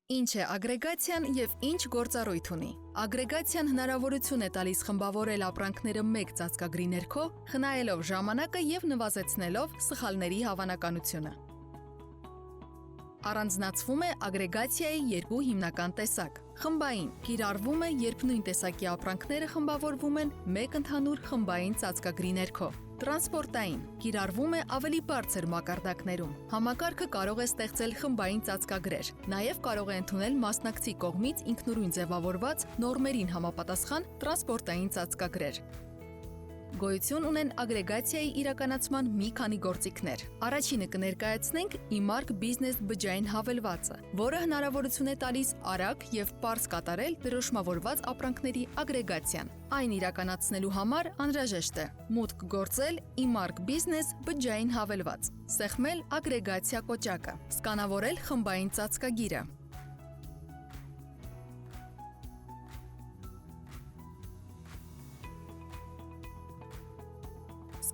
Ինչ է ագրեգացիան եւ ինչ գործառույթ ունի։ Ագրեգացիան հնարավորություն է տալիս խմբավորել ապրանքները մեկ ծածկագրի ներքո, խնայելով ժամանակը եւ նվազեցնելով սխալների հավանականությունը։ Առանձնացվում է ագրեգացիայի երկու հիմնական տեսակ։ Խմբային կիրառվում է, երբ նույն տեսակի ապրանքները խմբավորվում են մեկ ընդհանուր խմբային ծածկագրի ներքո։ Տրանսպորտային կիրառվում է ավելի բարձր մակարդակներում։ Համակարգը կարող է ստեղծել խմբային ծածկագրեր, նաև կարող է ընդունել մասնակցի կողմից ինքնուրույն ձևավորված նորմերին համապատասխան տրանսպորտային ծածկագրեր։ Գոյություն ունեն ագրեգացիայի իրականացման մի քանի գործիքներ։ Առաջինը կներկայացնենք իմարկ բիզնես բջջային հավելվածը, որը հնարավորություն է տալիս արագ եւ պարզ կատարել դրոշմավորված ապրանքների ագրեգացիան։ Այն իրականացնելու համար անհրաժեշտ է մուտք գործել իմարկ բիզնես բջջային հավելված, սեղմել ագրեգացիա կոճակը, սկանավորել խմբային ծածկագիրը։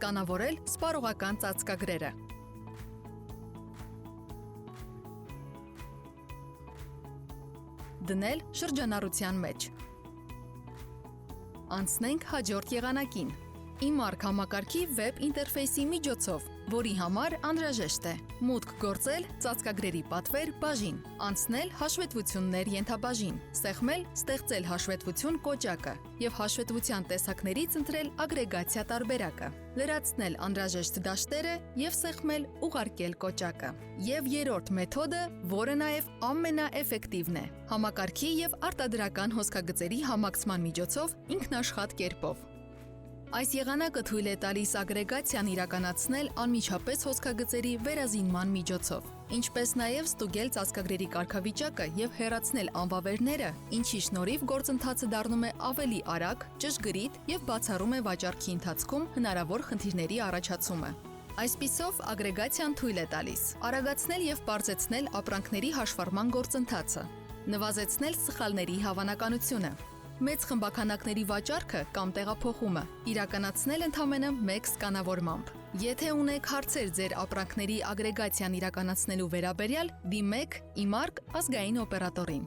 Սկանավորել սպառողական ծածկագրերը։ Դնել շրջանառության մեջ։ Անցնենք հաջորդ եղանակին։ Իմարկ համակարգի վեբ ինտերֆեյսի միջոցով, որի համար անհրաժեշտ է մուտք գործել ծածկագրերի պատվեր բաժին, անցնել հաշվետվություններ ենթաբաժին, սեղմել ստեղծել հաշվետվություն կոճակը եւ հաշվետվության տեսակներից ընտրել ագրեգացիա տարբերակը, լրացնել անհրաժեշտ դաշտերը եւ սեղմել ուղարկել կոճակը։ Եվ երրորդ մեթոդը, որը նաեւ ամենաէֆեկտիվն է, համակարգի եւ արտադրական հոսքագծերի համակցման միջոցով ինքնաշխատ կերպով։ Այս եղանակը թույլ է տալիս ագրեգացիան իրականացնել անմիջապես հոսքագծերի վերազինման միջոցով, ինչպես նաև ստուգել ծածկագրերի կարգավիճակը եւ հեռացնել անվավերները, ինչի շնորհիվ գործընթացը դառնում է ավելի արագ, ճշգրիտ եւ բացառում է վաճառքի ընթացքում հնարավոր խնդիրների առաջացումը։ Այսպիսով ագրեգացիան թույլ է տալիս արագացնել եւ պարզեցնել ապրանքների հաշվառման գործընթացը, նվազեցնել սխալների հավանականությունը, մեծ խմբաքանակների վաճառքը կամ տեղափոխումը իրականացնել ընդամենը մեկ սկանավորմամբ։ Եթե ունեք հարցեր ձեր ապրանքների ագրեգացիան իրականացնելու վերաբերյալ, դիմեք իմարկ ազգային օպերատորին։